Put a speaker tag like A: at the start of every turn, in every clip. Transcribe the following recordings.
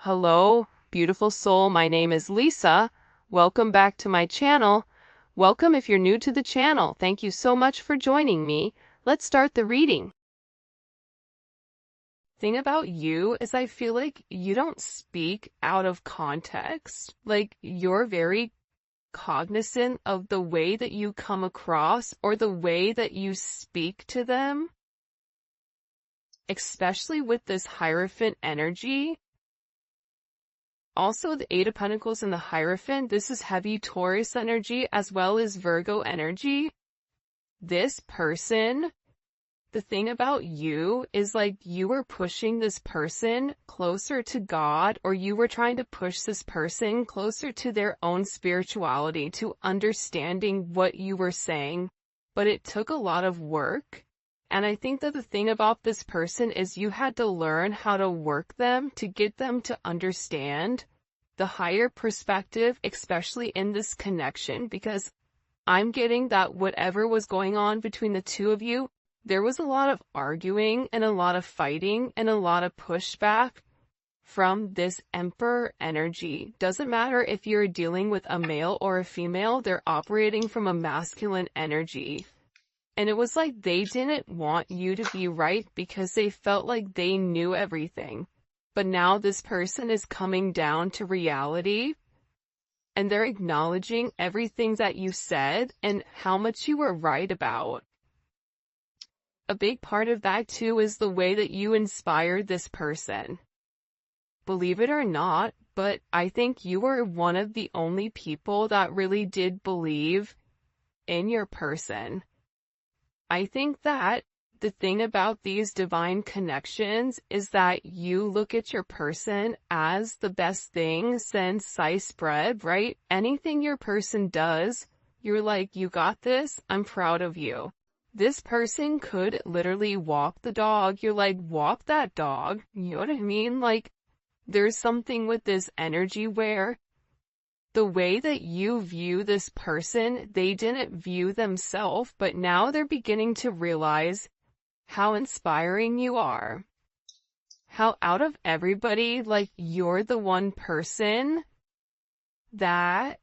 A: Hello, beautiful soul. My name is Lisa. Welcome back to my channel. Welcome if you're new to the channel. Thank you so much for joining me. Let's start the reading. Thing about you is I feel like you don't speak out of context. Like you're very cognizant of the way that you come across or the way that you speak to them, especially with this Hierophant energy. Also, the Eight of Pentacles and the Hierophant, this is heavy Taurus energy as well as Virgo energy. This person, the thing about you is like you were pushing this person closer to God, or you were trying to push this person closer to their own spirituality, to understanding what you were saying. But it took a lot of work. And I think that the thing about this person is you had to learn how to work them to get them to understand the higher perspective, especially in this connection, because I'm getting that whatever was going on between the two of you, there was a lot of arguing and a lot of fighting and a lot of pushback from this Emperor energy. Doesn't matter if you're dealing with a male or a female, they're operating from a masculine energy. And it was like they didn't want you to be right because they felt like they knew everything. But now this person is coming down to reality and they're acknowledging everything that you said and how much you were right about. A big part of that too is the way that you inspired this person. Believe it or not, but I think you were one of the only people that really did believe in your person. I think that the thing about these divine connections is that you look at your person as the best thing since sliced bread, right? Anything your person does, you're like, you got this, I'm proud of you. This person could literally walk the dog, you're like, walk that dog, you know what I mean? Like, there's something with this energy where the way that you view this person, they didn't view themselves, but now they're beginning to realize how inspiring you are. How out of everybody, like, you're the one person that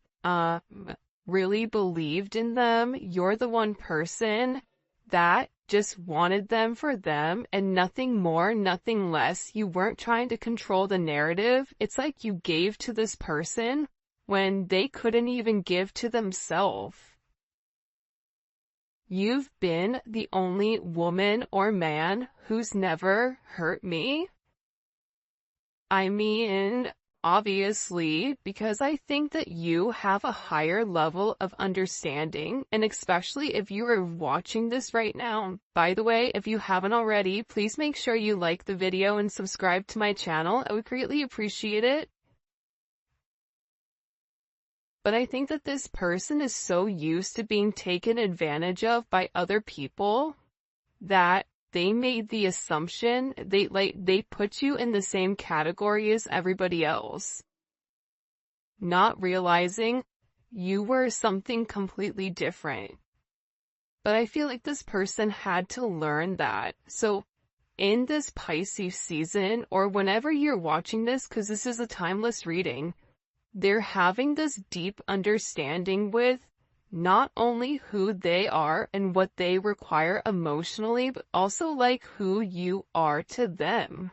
A: really believed in them. You're the one person that just wanted them for them and nothing more, nothing less. You weren't trying to control the narrative. It's like you gave to this person when they couldn't even give to themselves. You've been the only woman or man who's never hurt me. I mean, obviously, because I think that you have a higher level of understanding, and especially if you are watching this right now. By the way, if you haven't already, please make sure you like the video and subscribe to my channel. I would greatly appreciate it. But I think that this person is so used to being taken advantage of by other people that they made the assumption they put you in the same category as everybody else, not realizing you were something completely different. But I feel like this person had to learn that. So in this Pisces season, or whenever you're watching this, because this is a timeless reading, they're having this deep understanding with not only who they are and what they require emotionally, but also like who you are to them.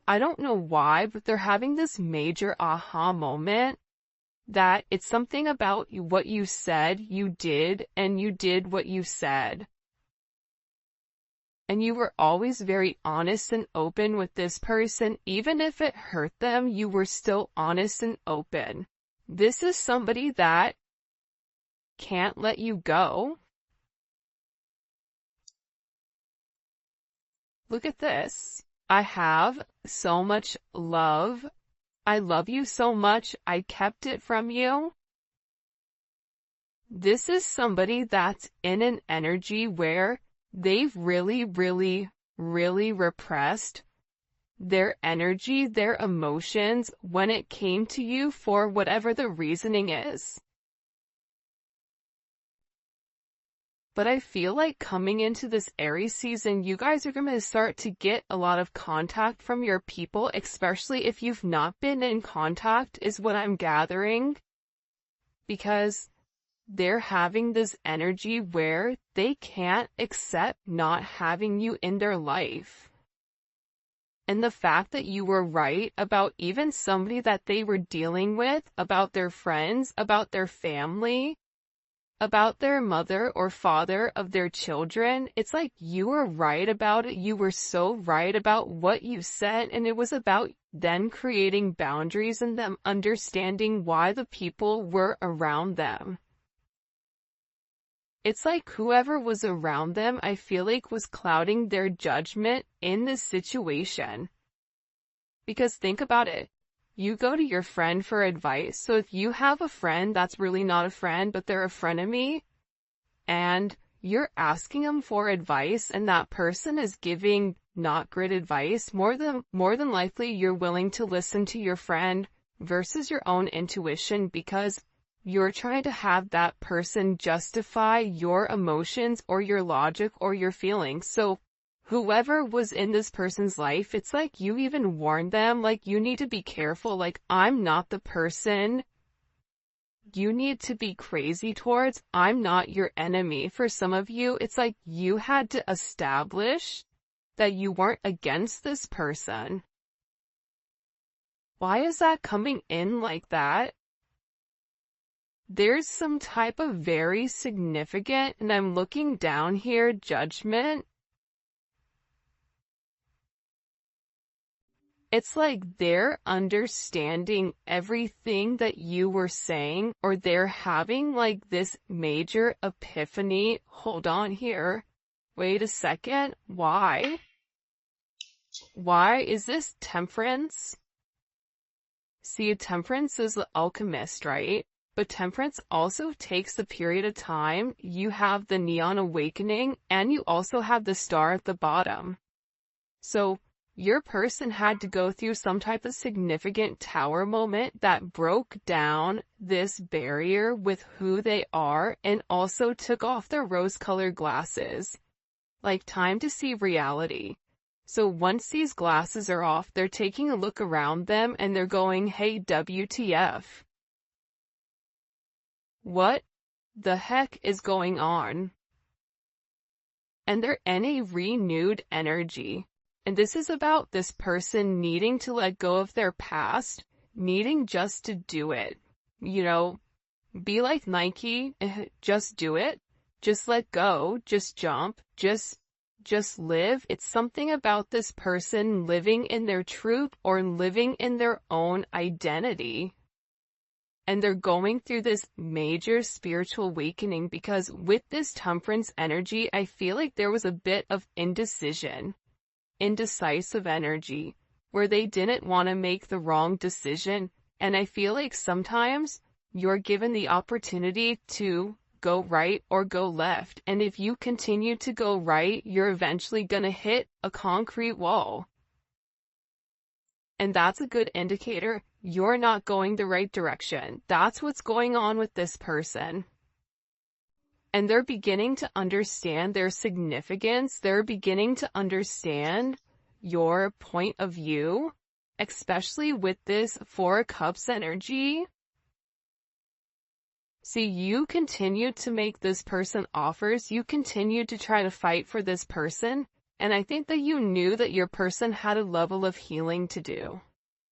A: I don't know why, but they're having this major aha moment that it's something about what you said you did, and you did what you said. And you were always very honest and open with this person. Even if it hurt them, you were still honest and open. This is somebody that can't let you go. Look at this. I have so much love. I love you so much. I kept it from you. This is somebody that's in an energy where they've really repressed their energy, their emotions when it came to you for whatever the reasoning is. But I feel like coming into this Aries season, you guys are going to start to get a lot of contact from your people, especially if you've not been in contact, is what I'm gathering. Because they're having this energy where they can't accept not having you in their life. And the fact that you were right about even somebody that they were dealing with, about their friends, about their family, about their mother or father of their children, it's like you were right about it. You were so right about what you said, and it was about them creating boundaries and them understanding why the people were around them. It's like whoever was around them, I feel like, was clouding their judgment in this situation. Because think about it. You go to your friend for advice. So if you have a friend that's really not a friend, but they're a frenemy, and you're asking them for advice and that person is giving not great advice, more than likely you're willing to listen to your friend versus your own intuition, because you're trying to have that person justify your emotions or your logic or your feelings. So whoever was in this person's life, it's like you even warned them, like, you need to be careful, like, I'm not the person you need to be crazy towards. I'm not your enemy. For some of you, it's like you had to establish that you weren't against this person. Why is that coming in like that? There's some type of very significant, and I'm looking down here, judgment. It's like they're understanding everything that you were saying, or they're having like this major epiphany. Hold on here. Wait a second. Why? Why is this Temperance? See, Temperance is the alchemist, right? But Temperance also takes a period of time. You have the neon awakening, and you also have the star at the bottom. So your person had to go through some type of significant tower moment that broke down this barrier with who they are, and also took off their rose-colored glasses. Like, time to see reality. So once these glasses are off, they're taking a look around them and they're going, hey, WTF. What the heck is going on? And they're in a renewed energy. And this is about this person needing to let go of their past, needing just to do it. You know, be like Nike, just do it. Just let go, just jump, just live. It's something about this person living in their truth or living in their own identity. And they're going through this major spiritual awakening, because with this Temperance energy, I feel like there was a bit of indecision, indecisive energy, where they didn't want to make the wrong decision. And I feel like sometimes you're given the opportunity to go right or go left. And if you continue to go right, you're eventually going to hit a concrete wall. And that's a good indicator you're not going the right direction. That's what's going on with this person. And they're beginning to understand their significance. They're beginning to understand your point of view, especially with this Four of Cups energy. See, you continue to make this person offers. You continue to try to fight for this person. And I think that you knew that your person had a level of healing to do.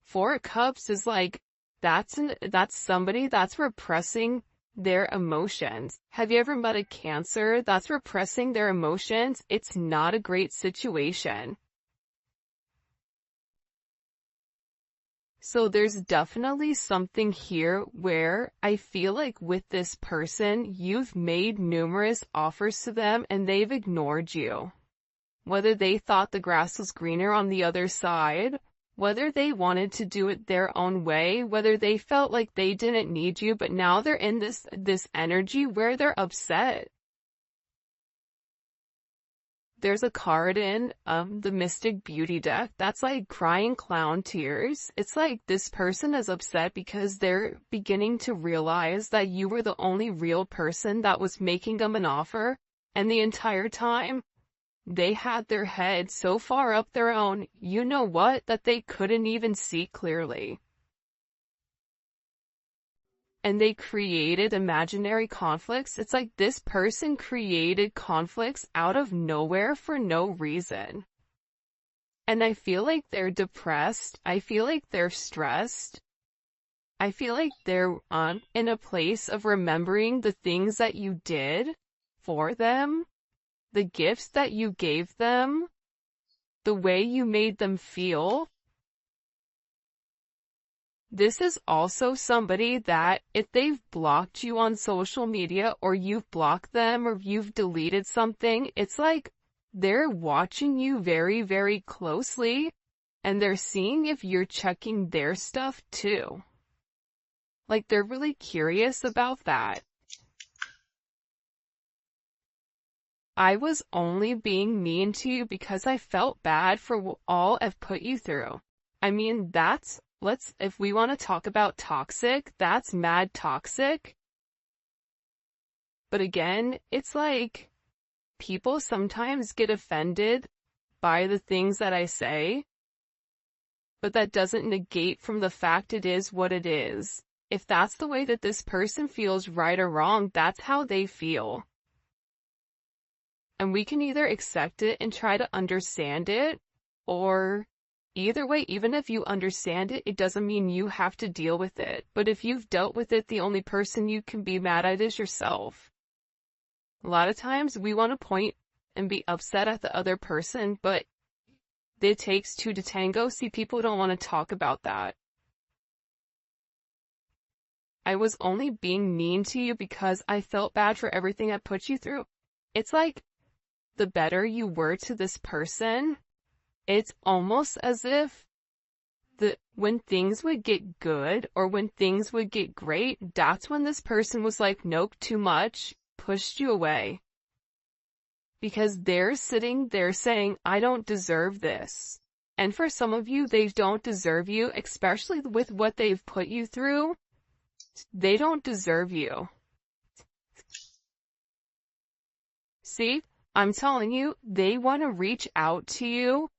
A: Four of Cups is like, that's somebody that's repressing their emotions. Have you ever met a Cancer that's repressing their emotions? It's not a great situation. So there's definitely something here where I feel like with this person, you've made numerous offers to them and they've ignored you. Whether they thought the grass was greener on the other side, whether they wanted to do it their own way, whether they felt like they didn't need you, but now they're in this energy where they're upset. There's a card in the Mystic Beauty deck that's like crying clown tears. It's like this person is upset because they're beginning to realize that you were the only real person that was making them an offer, And the entire time, they had their head so far up their own, you know what, that they couldn't even see clearly. And they created imaginary conflicts. It's like this person created conflicts out of nowhere for no reason. And I feel like they're depressed. I feel like they're stressed. I feel like they're in a place of remembering the things that you did for them, the gifts that you gave them, the way you made them feel. This is also somebody that if they've blocked you on social media or you've blocked them or you've deleted something, it's like they're watching you very, very closely and they're seeing if you're checking their stuff too. Like they're really curious about that. I was only being mean to you because I felt bad for all I've put you through. I mean, if we want to talk about toxic, that's mad toxic. But again, it's like, people sometimes get offended by the things that I say, but that doesn't negate from the fact it is what it is. If that's the way that this person feels, right or wrong, that's how they feel. And we can either accept it and try to understand it, or either way, even if you understand it, it doesn't mean you have to deal with it. But if you've dealt with it, the only person you can be mad at is yourself. A lot of times we want to point and be upset at the other person, but it takes two to tango. See, people don't want to talk about that. I was only being mean to you because I felt bad for everything I put you through. It's like, the better you were to this person, it's almost as if when things would get good or when things would get great, that's when this person was like, nope, too much, pushed you away. Because they're sitting there saying, I don't deserve this. And for some of you, they don't deserve you, especially with what they've put you through. They don't deserve you. See? I'm telling you, they want to reach out to you.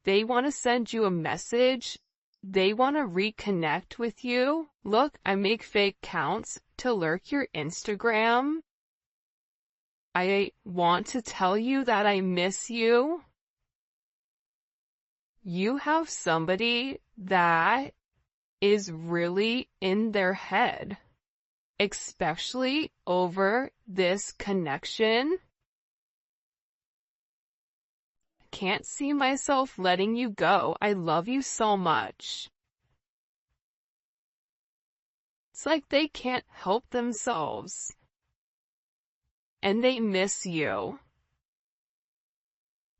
A: They want to send you a message. They want to reconnect with you. Look, I make fake accounts to lurk your Instagram. I want to tell you that I miss you. You have somebody that is really in their head, especially over this connection. Can't see myself letting you go. I love you so much. It's like they can't help themselves. And they miss you.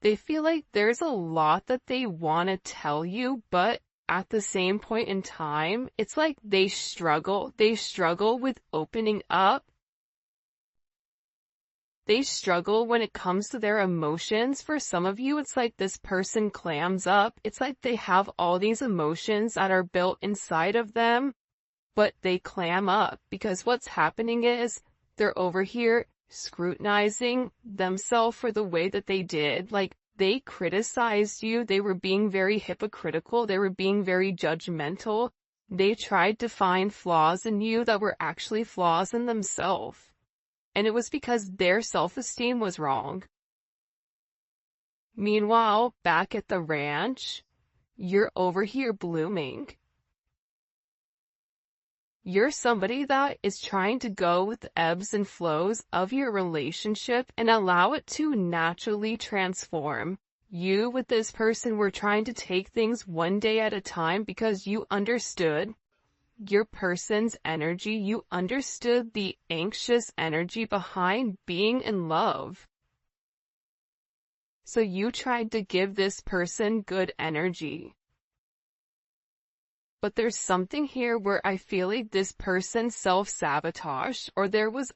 A: They feel like there's a lot that they want to tell you, but at the same point in time, it's like they struggle. They struggle with opening up. They struggle when it comes to their emotions. For some of you, it's like this person clams up. It's like they have all these emotions that are built inside of them, but they clam up because what's happening is they're over here scrutinizing themselves for the way that they did. Like, they criticized you. They were being very hypocritical. They were being very judgmental. They tried to find flaws in you that were actually flaws in themselves. And it was because their self-esteem was wrong. Meanwhile, back at the ranch, you're over here blooming. You're somebody that is trying to go with the ebbs and flows of your relationship and allow it to naturally transform. You with this person were trying to take things one day at a time because you understood your person's energy. You understood the anxious energy behind being in love. So you tried to give this person good energy. But there's something here where I feel like this person self-sabotaged, or there was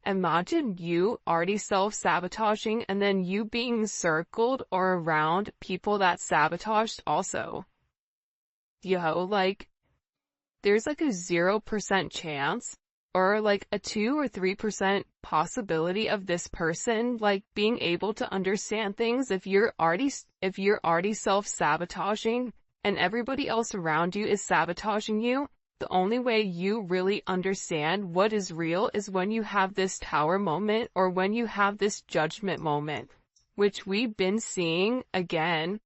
A: imagine you already self-sabotaging and then you being circled or around people that sabotaged also. Like, there's like a 0% chance or like a 2 or 3% possibility of this person like being able to understand things. If you're already self-sabotaging and everybody else around you is sabotaging you, the only way you really understand what is real is when you have this tower moment or when you have this judgment moment, which we've been seeing again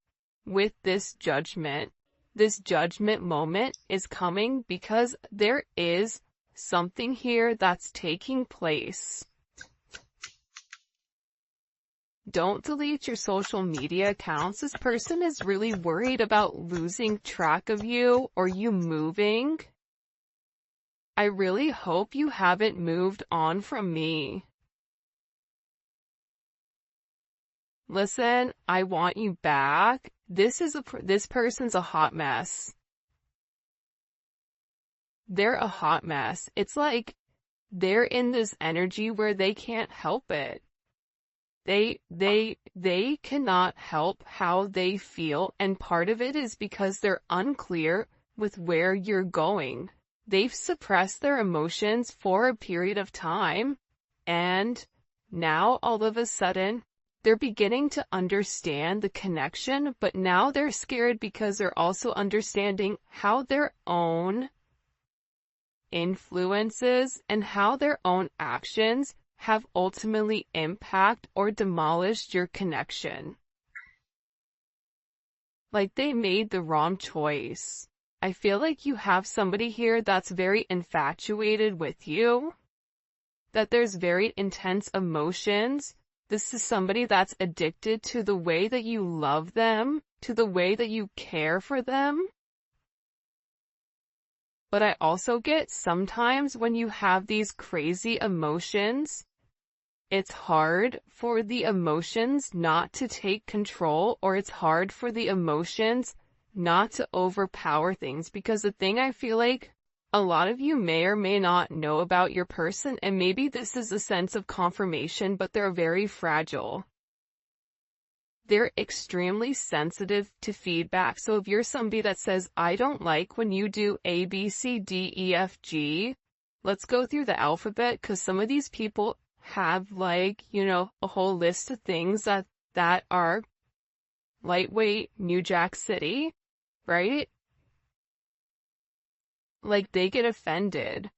A: with this judgment. This judgment moment is coming because there is something here that's taking place. Don't delete your social media accounts. This person is really worried about losing track of you or you moving. I really hope you haven't moved on from me. Listen, I want you back. This person's a hot mess. They're a hot mess. It's like they're in this energy where they can't help it. They cannot help how they feel, and part of it is because they're unclear with where you're going. They've suppressed their emotions for a period of time, and now all of a sudden, they're beginning to understand the connection, but now they're scared because they're also understanding how their own influences and how their own actions have ultimately impact or demolished your connection. Like they made the wrong choice. I feel like you have somebody here that's very infatuated with you, that there's very intense emotions. This is somebody that's addicted to the way that you love them, to the way that you care for them. But I also get sometimes when you have these crazy emotions, it's hard for the emotions not to take control, or it's hard for the emotions not to overpower things, because the thing I feel like a lot of you may or may not know about your person, and maybe this is a sense of confirmation, but they're very fragile. They're extremely sensitive to feedback. So if you're somebody that says, I don't like when you do A, B, C, D, E, F, G, let's go through the alphabet, because some of these people have like, you know, a whole list of things that are lightweight New Jack City, right? Like they get offended.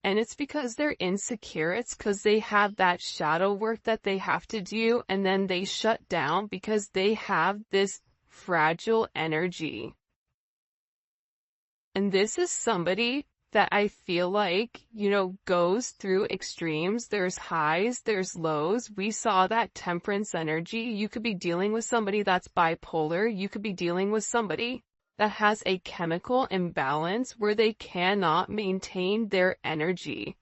A: And it's because they're insecure. It's because they have that shadow work that they have to do, and then they shut down because they have this fragile energy. And this is somebody that I feel like, you know, goes through extremes. There's highs, there's lows. We saw that temperance energy. You could be dealing with somebody that's bipolar. You could be dealing with somebody that has a chemical imbalance where they cannot maintain their energy.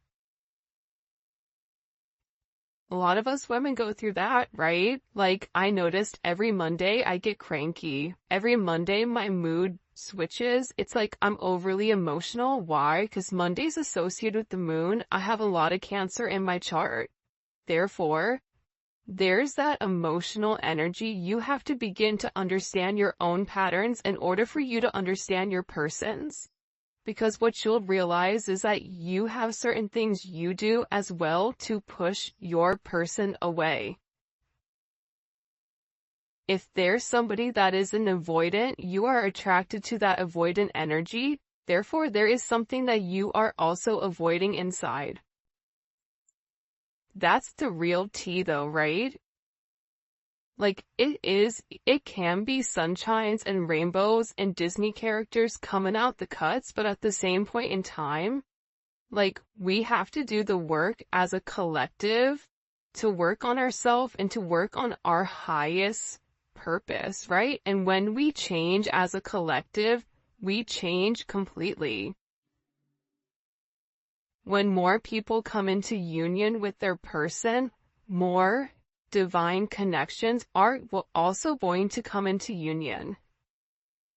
A: A lot of us women go through that, right? Like, I noticed every Monday I get cranky. Every Monday my mood switches. It's like I'm overly emotional. Why? Because Monday's associated with the moon. I have a lot of Cancer in my chart. Therefore, there's that emotional energy. You have to begin to understand your own patterns in order for you to understand your person's. Because what you'll realize is that you have certain things you do as well to push your person away. If there's somebody that is an avoidant, you are attracted to that avoidant energy. Therefore, there is something that you are also avoiding inside. That's the real tea though, right? Like, it can be sunshines and rainbows and Disney characters coming out the cuts, but at the same point in time, like, we have to do the work as a collective to work on ourselves and to work on our highest purpose, right? And when we change as a collective, we change completely. When more people come into union with their person, more divine connections are also going to come into union.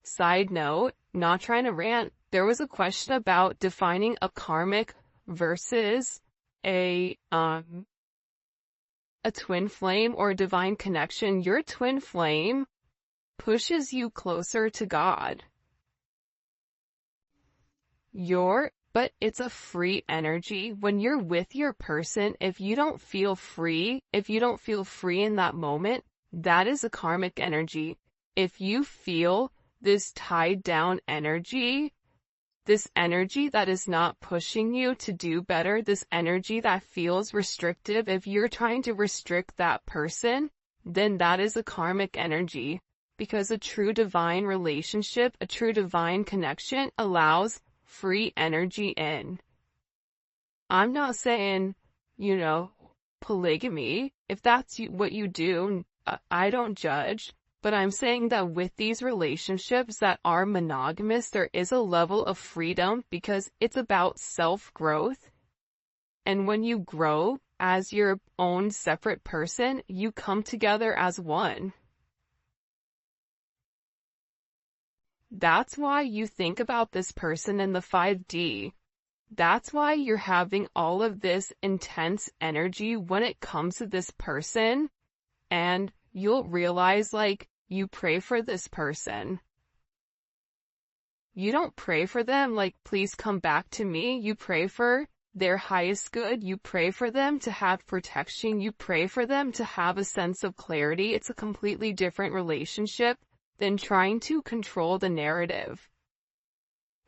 A: Side note, not trying to rant, there was a question about defining a karmic versus a twin flame or a divine connection. Your twin flame pushes you closer to God. Your but it's a free energy. When you're with your person, if you don't feel free in that moment, that is a karmic energy. If you feel this tied down energy, this energy that is not pushing you to do better, this energy that feels restrictive, if you're trying to restrict that person, then that is a karmic energy. Because a true divine relationship, a true divine connection allows free energy in. I'm not saying, polygamy. If that's what you do, I don't judge. But I'm saying that with these relationships that are monogamous, there is a level of freedom because it's about self-growth. And when you grow as your own separate person, you come together as one. That's why you think about this person in the 5D. That's why you're having all of this intense energy when it comes to this person, and you'll realize, you pray for this person. You don't pray for them please come back to me. You pray for their highest good. You pray for them to have protection. You pray for them to have a sense of clarity. It's a completely different relationship than trying to control the narrative.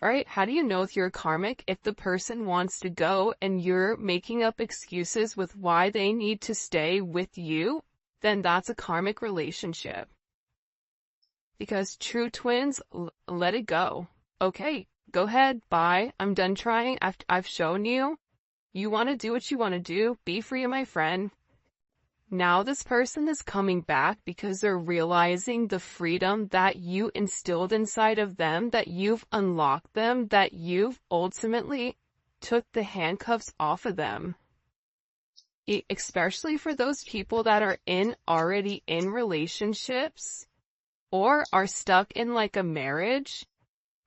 A: Alright, how do you know if you're karmic? If the person wants to go and you're making up excuses with why they need to stay with you, then that's a karmic relationship. Because true twins, let it go. Okay, go ahead, bye, I'm done trying, I've shown you. You want to do what you want to do, be free, my friend. Now this person is coming back because they're realizing the freedom that you instilled inside of them, that you've unlocked them, that you've ultimately took the handcuffs off of them. Especially for those people that are already in relationships or are stuck in a marriage,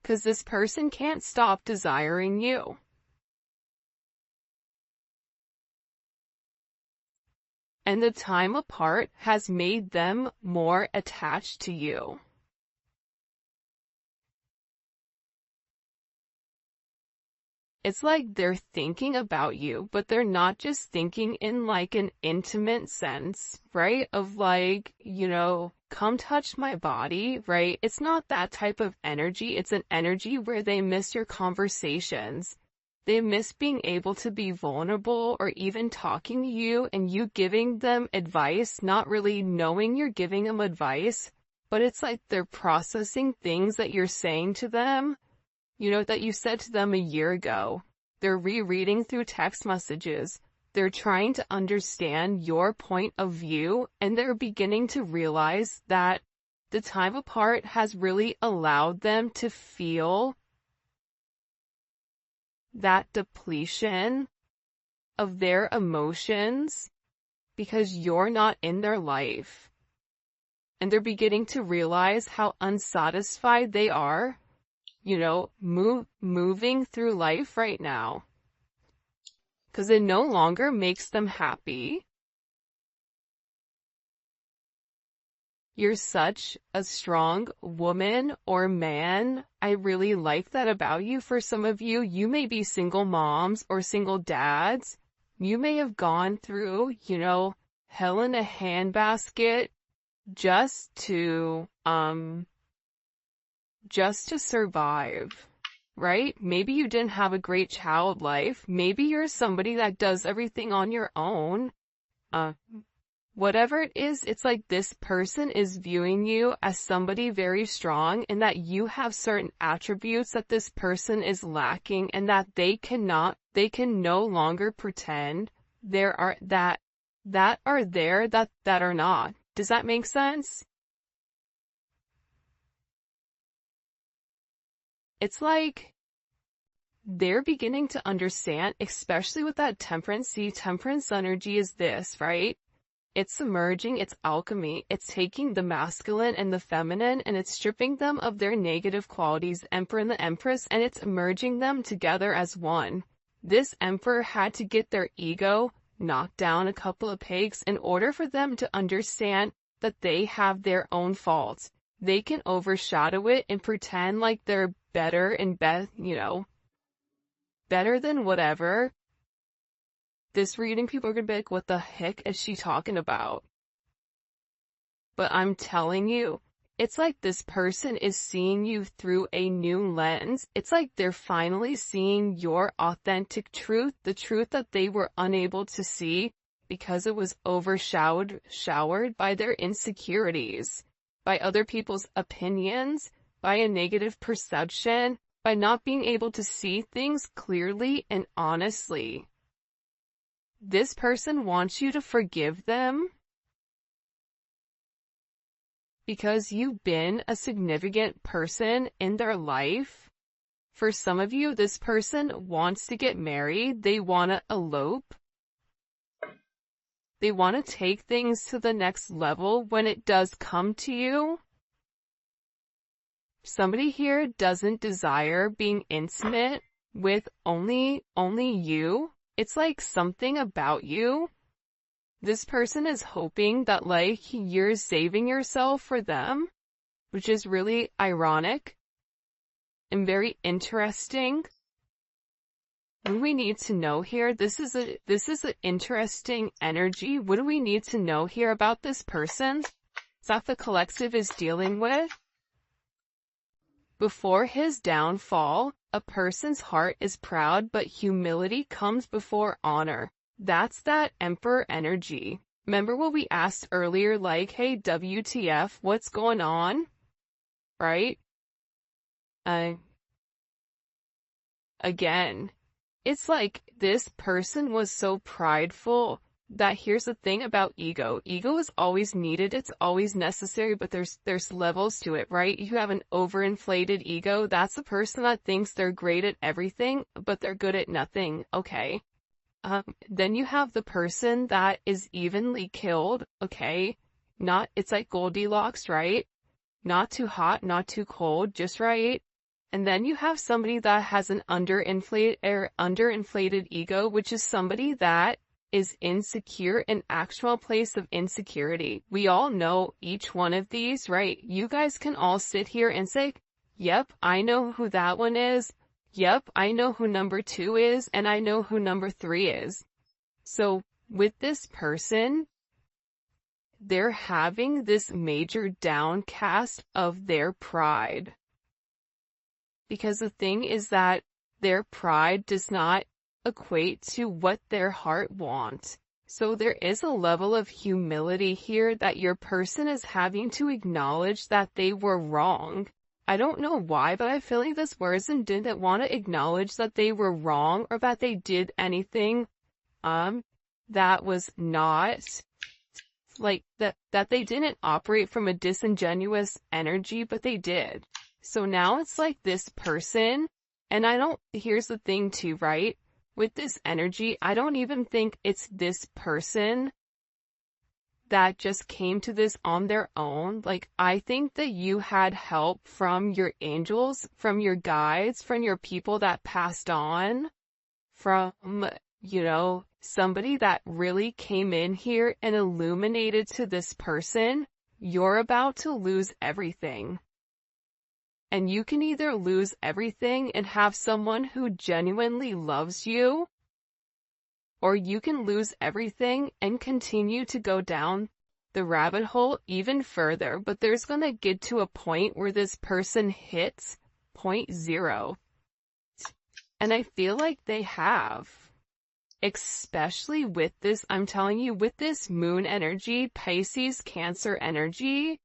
A: because this person can't stop desiring you. And the time apart has made them more attached to you. It's like they're thinking about you, but they're not just thinking in an intimate sense, right? Of come touch my body, right? It's not that type of energy. It's an energy where they miss your conversations. They miss being able to be vulnerable or even talking to you and you giving them advice, not really knowing you're giving them advice, but it's like they're processing things that you're saying to them, that you said to them a year ago. They're rereading through text messages. They're trying to understand your point of view, and they're beginning to realize that the time apart has really allowed them to feel that depletion of their emotions because you're not in their life. And they're beginning to realize how unsatisfied they are, moving through life right now. Because it no longer makes them happy. You're such a strong woman or man. I really like that about you. For some of you, you may be single moms or single dads. You may have gone through, hell in a handbasket just to survive, right? Maybe you didn't have a great child life. Maybe you're somebody that does everything on your own. Whatever it is, it's like this person is viewing you as somebody very strong and that you have certain attributes that this person is lacking and that they can no longer pretend that are not. Does that make sense? It's like they're beginning to understand, especially with that temperance. See, temperance energy is this, right? It's submerging, it's alchemy, it's taking the masculine and the feminine and it's stripping them of their negative qualities, the Emperor and the Empress, and it's merging them together as one. This Emperor had to get their ego knocked down a couple of pegs in order for them to understand that they have their own faults. They can overshadow it and pretend like they're better and better than whatever. This reading, people are gonna be like, what the heck is she talking about? But I'm telling you, it's like this person is seeing you through a new lens. It's like they're finally seeing your authentic truth, the truth that they were unable to see because it was showered by their insecurities, by other people's opinions, by a negative perception, by not being able to see things clearly and honestly. This person wants you to forgive them because you've been a significant person in their life. For some of you, this person wants to get married. They want to elope. They want to take things to the next level when it does come to you. Somebody here doesn't desire being intimate with only you. It's like something about you. This person is hoping that like you're saving yourself for them, which is really ironic and very interesting. What do we need to know here? This is an interesting energy. What do we need to know here about this person that the collective is dealing with? Before his downfall, a person's heart is proud, but humility comes before honor. That's that Emperor energy. Remember what we asked earlier, like, hey, WTF, what's going on? Right? Again, it's like this person was so prideful that here's the thing about ego. Ego is always needed, it's always necessary, but there's levels to it, right? You have an overinflated ego. That's the person that thinks they're great at everything, but they're good at nothing. Okay. Then you have the person that is evenly killed. Okay. It's like Goldilocks, right? Not too hot, not too cold, just right. And then you have somebody that has an underinflated ego, which is somebody that is insecure, an actual place of insecurity. We all know each one of these, right? You guys can all sit here and say, yep, I know who that one is. Yep, I know who number 2 is, and I know who number 3 is. So with this person, they're having this major downcast of their pride. Because the thing is that their pride does not equate to what their heart wants. So there is a level of humility here that your person is having to acknowledge that they were wrong. I don't know why, but I feel like this person didn't want to acknowledge that they were wrong or that they did anything that was not like that they didn't operate from a disingenuous energy, but they did. So now it's like this person, and here's the thing too, right? With this energy, I don't even think it's this person that just came to this on their own. Like, I think that you had help from your angels, from your guides, from your people that passed on, from, somebody that really came in here and illuminated to this person. You're about to lose everything. And you can either lose everything and have someone who genuinely loves you, or you can lose everything and continue to go down the rabbit hole even further. But there's going to get to a point where this person hits point 0. And I feel like they have. Especially with this, I'm telling you, with this moon energy, Pisces, Cancer energy,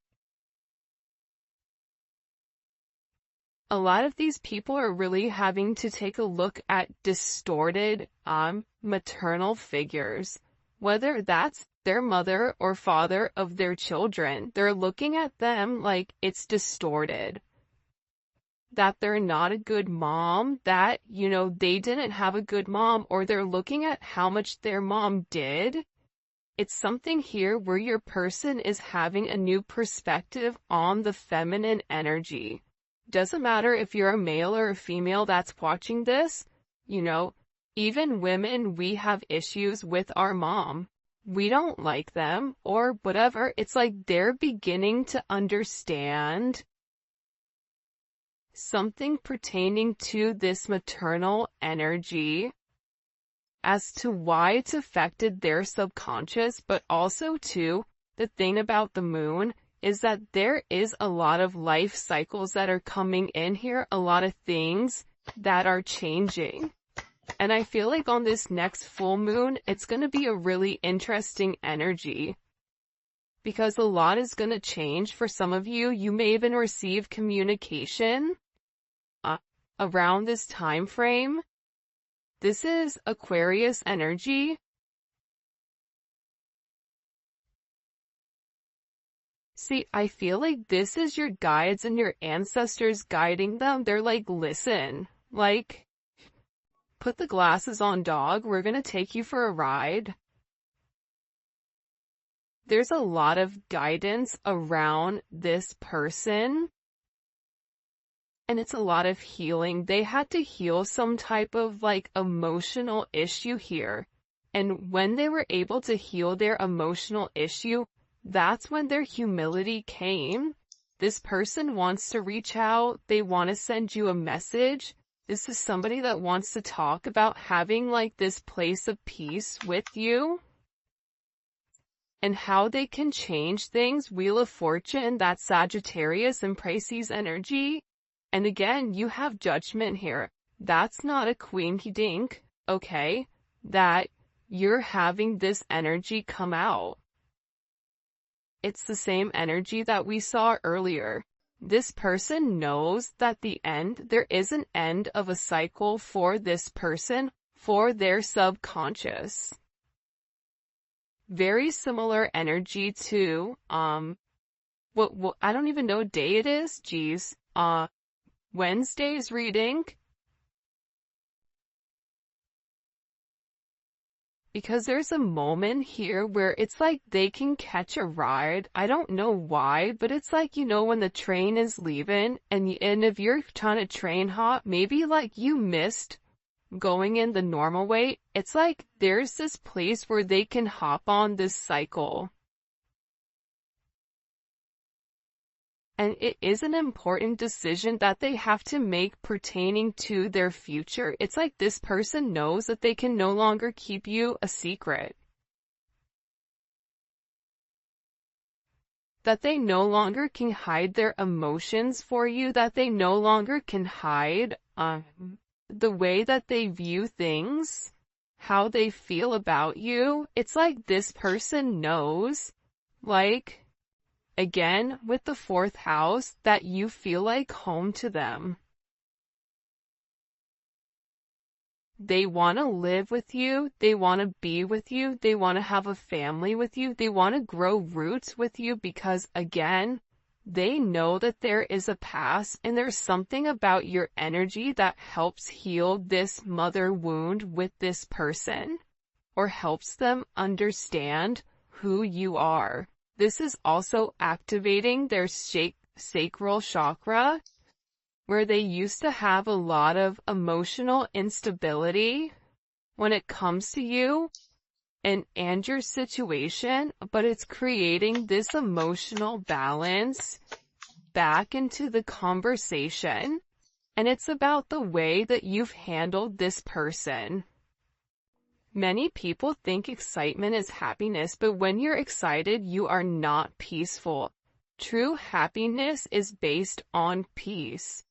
A: a lot of these people are really having to take a look at distorted maternal figures, whether that's their mother or father of their children. They're looking at them like it's distorted, that they're not a good mom, that, they didn't have a good mom, or they're looking at how much their mom did. It's something here where your person is having a new perspective on the feminine energy. Doesn't matter if you're a male or a female that's watching this, even women, we have issues with our mom. We don't like them or whatever. It's like they're beginning to understand something pertaining to this maternal energy as to why it's affected their subconscious, but also too, the thing about the moon is that there is a lot of life cycles that are coming in here, a lot of things that are changing. And I feel like on this next full moon, it's going to be a really interesting energy because a lot is going to change. For some of you, you may even receive communication around this time frame. This is Aquarius energy. See, I feel like this is your guides and your ancestors guiding them. They're like, listen, like, put the glasses on, dog. We're going to take you for a ride. There's a lot of guidance around this person. And it's a lot of healing. They had to heal some type of like emotional issue here. And when they were able to heal their emotional issue, that's when their humility came. This person wants to reach out. They want to send you a message. This is somebody that wants to talk about having like this place of peace with you and how they can change things. Wheel of Fortune, that's Sagittarius and Pisces energy. And again, you have Judgment here. That's not a quinky dink, okay? That you're having this energy come out. It's the same energy that we saw earlier. This person knows that there is an end of a cycle for this person, for their subconscious. Very similar energy to, I don't even know what day it is. Geez. Wednesday's reading. Because there's a moment here where it's like they can catch a ride. I don't know why, but it's like, you know, when the train is leaving and if you're trying to train hop, maybe like you missed going in the normal way. It's like there's this place where they can hop on this cycle. And it is an important decision that they have to make pertaining to their future. It's like this person knows that they can no longer keep you a secret. That they no longer can hide their emotions for you, that they no longer can hide the way that they view things, how they feel about you. It's like this person knows, like, again, with the 4th house, that you feel like home to them. They want to live with you. They want to be with you. They want to have a family with you. They want to grow roots with you because, again, they know that there is a past and there's something about your energy that helps heal this mother wound with this person or helps them understand who you are. This is also activating their sacral chakra, where they used to have a lot of emotional instability when it comes to you and your situation, but it's creating this emotional balance back into the conversation, and it's about the way that you've handled this person. Many people think excitement is happiness, but when you're excited, you are not peaceful. True happiness is based on peace.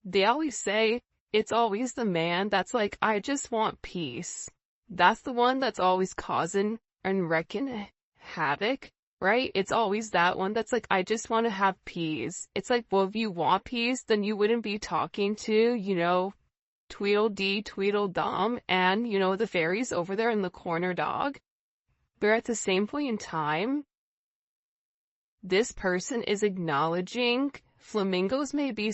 A: They always say, it's always the man that's like, I just want peace. That's the one that's always causing and wrecking havoc, right? It's always that one that's like, I just want to have peace. It's like, well, if you want peace, then you wouldn't be talking to, you know, Tweedledee, Tweedledum, and, you know, the fairies over there in the corner, dog. But at the same point in time, this person is acknowledging flamingos may be